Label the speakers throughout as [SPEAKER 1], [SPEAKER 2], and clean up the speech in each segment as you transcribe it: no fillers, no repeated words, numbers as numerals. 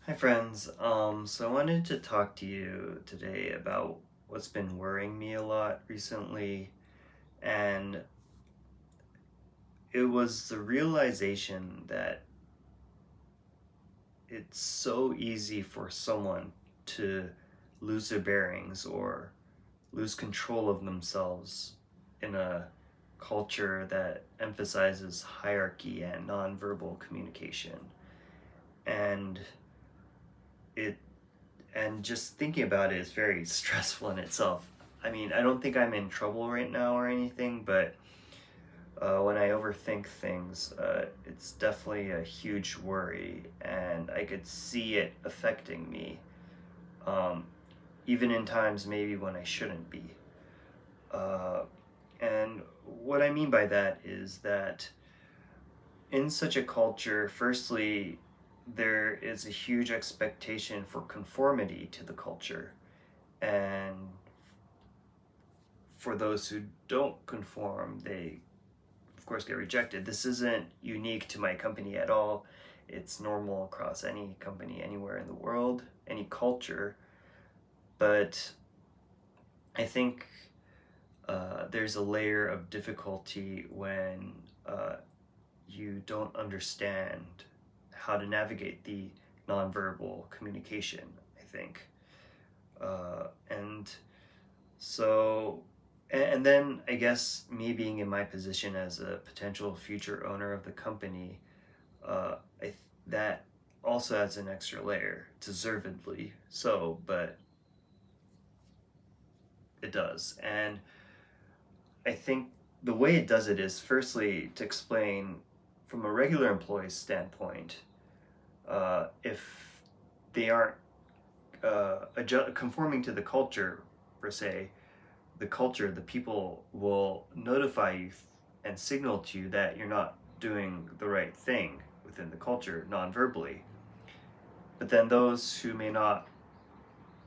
[SPEAKER 1] Hi friends. So I wanted to talk to you today about what's been worrying me a lot recently, and it was the realization that it's so easy for someone to lose their bearings or lose control of themselves in a culture that emphasizes hierarchy and nonverbal communication. And it and just thinking about it is very stressful in itself. I mean, I don't think I'm in trouble right now or anything, but when I overthink things, it's definitely a huge worry, and I could see it affecting me, um, even in times maybe when I shouldn't be. Uh, and what I mean by that is that in such a culture, firstly, there is a huge expectation for conformity to the culture. And for those who don't conform, they, of course, get rejected. This isn't unique to my company at all. It's normal across any company anywhere in the world, any culture. But I think there's a layer of difficulty when uh, you don't understand how to navigate the nonverbal communication, I think. And so, and then I guess me being in my position as a potential future owner of the company, that also adds an extra layer, deservedly so, but it does. And I think the way it does it is firstly to explain from a regular employee's standpoint, if they aren't conforming to the culture, per se, the culture, the people will notify you and signal to you that you're not doing the right thing within the culture non-verbally. But then those who may not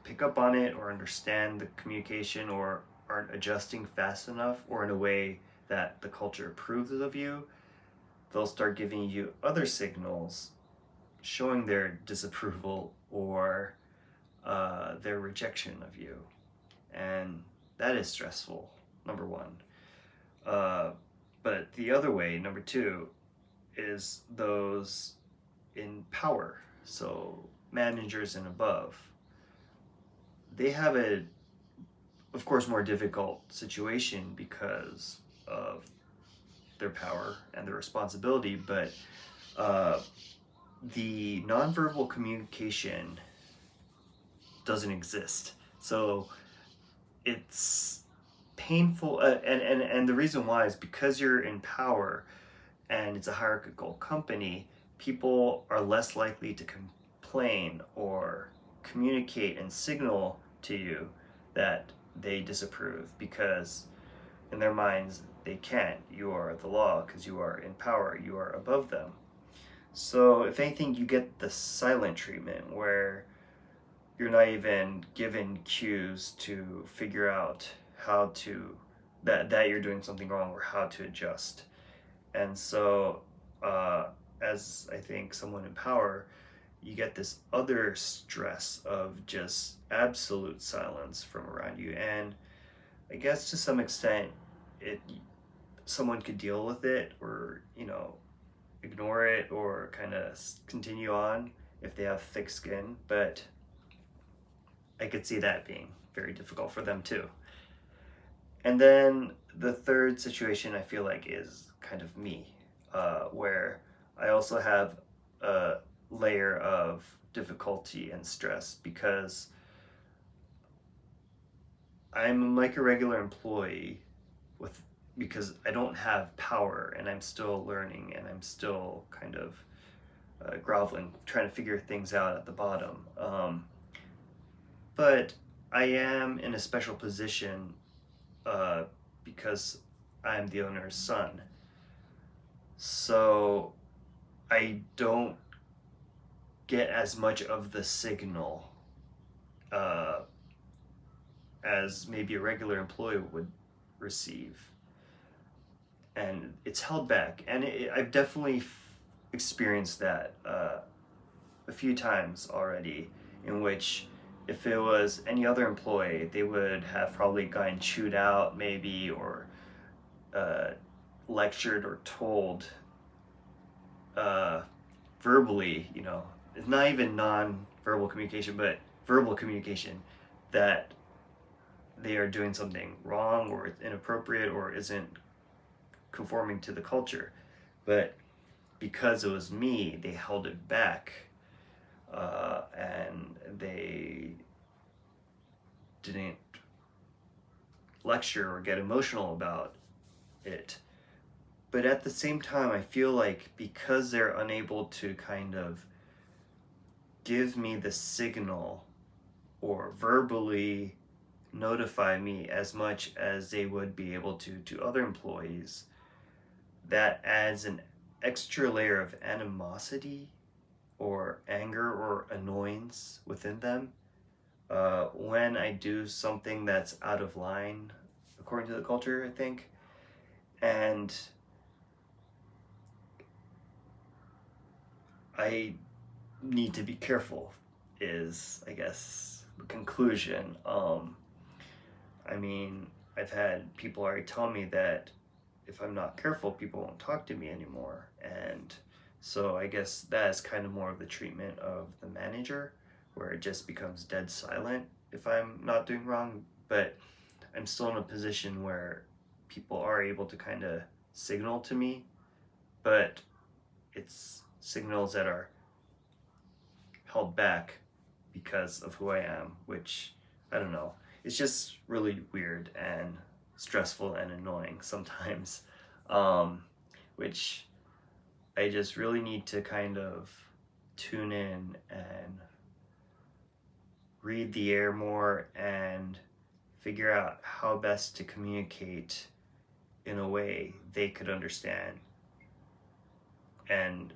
[SPEAKER 1] pick up on it or understand the communication or aren't adjusting fast enough or in a way that the culture approves of you, they'll start giving you other signals showing their disapproval or their rejection of you. And that is stressful, number one. Uh, but the other way, number two, is those in power. So managers and above, they have a, of course, more difficult situation because of their power and their responsibility. But uh, the nonverbal communication doesn't exist. So it's painful, and the reason why is because you're in power and it's a hierarchical company, people are less likely to complain or communicate and signal to you that they disapprove because in their minds they can't. You are the law because you are in power, you are above them. So if anything, you get the silent treatment where you're not even given cues to figure out how to that you're doing something wrong or how to adjust. And so, as I think someone in power, you get this other stress of just absolute silence from around you. And I guess to some extent, it someone could deal with it or ignore it or kind of continue on if they have thick skin. But I could see that being very difficult for them too. And then the third situation I feel like is kind of me, where I also have a layer of difficulty and stress because I'm like a regular employee with because I don't have power and I'm still learning and I'm still kind of groveling, trying to figure things out at the bottom. But I am in a special position uh, because I'm the owner's son. So I don't get as much of the signal uh, as maybe a regular employee would receive. And it's held back. And I've definitely experienced that a few times already, in which if it was any other employee, they would have probably gotten chewed out maybe, or uh, lectured or told uh, verbally, it's not even non-verbal communication, but verbal communication, that they are doing something wrong or it's inappropriate or isn't conforming to the culture. But because it was me, they held it back, and they didn't lecture or get emotional about it. But at the same time, I feel like because they're unable to kind of give me the signal or verbally notify me as much as they would be able to other employees, that adds an extra layer of animosity or anger or annoyance within them when I do something that's out of line according to the culture, I think. And I need to be careful is, I guess, the conclusion. I mean, I've had people already tell me that if I'm not careful, people won't talk to me anymore. And so I guess that's kind of more of the treatment of the manager, where it just becomes dead silent if I'm not doing wrong. But I'm still in a position where people are able to kind of signal to me, but it's signals that are held back because of who I am, which, I don't know, it's just really weird and stressful and annoying sometimes, which I just really need to kind of tune in and read the air more and figure out how best to communicate in a way they could understand, and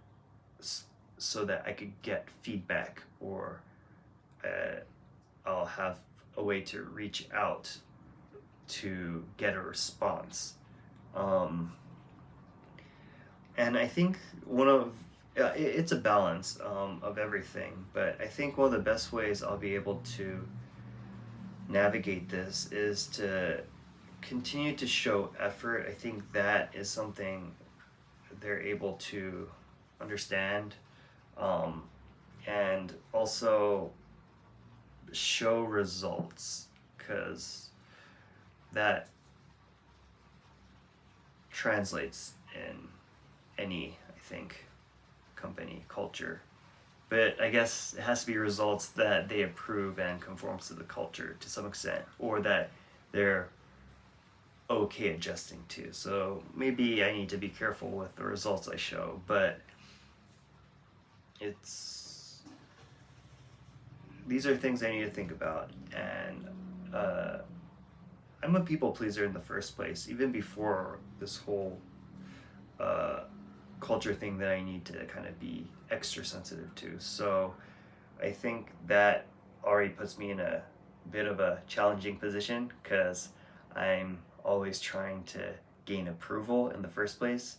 [SPEAKER 1] so that I could get feedback, or I'll have a way to reach out to get a response. And I think it's a balance of everything, but I think one of the best ways I'll be able to navigate this is to continue to show effort. I think that is something they're able to understand, and also show results, because that translates in any, I think, company culture. But I guess it has to be results that they approve and conforms to the culture to some extent, or that they're okay adjusting to. So maybe I need to be careful with the results I show, but these are things I need to think about. And I'm a people pleaser in the first place, even before this whole culture thing that I need to kind of be extra sensitive to. So I think that already puts me in a bit of a challenging position, because I'm always trying to gain approval in the first place.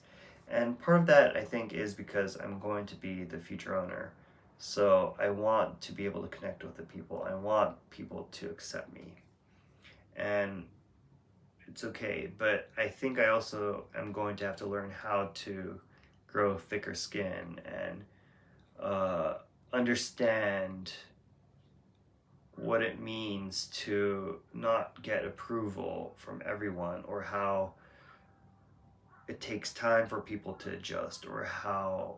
[SPEAKER 1] And part of that, I think, is because I'm going to be the future owner. So I want to be able to connect with the people. I want people to accept me. And it's okay, but I think I also am going to have to learn how to grow thicker skin and understand what it means to not get approval from everyone, or how it takes time for people to adjust, or how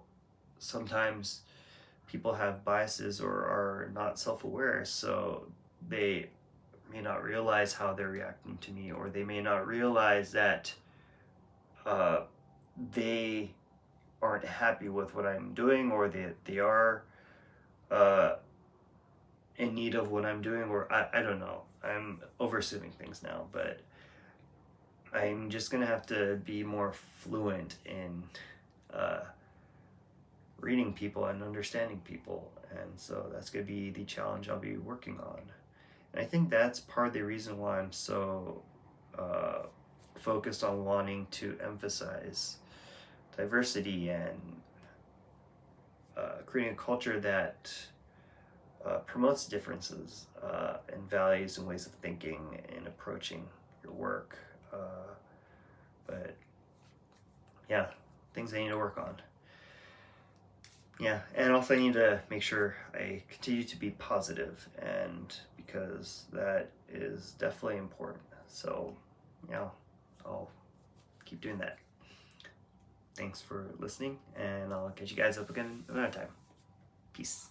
[SPEAKER 1] sometimes people have biases or are not self-aware, so they may not realize how they're reacting to me, or they may not realize that they aren't happy with what I'm doing, or they are in need of what I'm doing, or I don't know. I'm overassuming things now, but I'm just gonna have to be more fluent in reading people and understanding people, and so that's gonna be the challenge I'll be working on. And I think that's part of the reason why I'm so focused on wanting to emphasize diversity and creating a culture that promotes differences in values and ways of thinking and approaching your work. But yeah, things I need to work on. Yeah, and also I need to make sure I continue to be positive, and because that is definitely important. So, yeah, I'll keep doing that. Thanks for listening, and I'll catch you guys up again another time. Peace.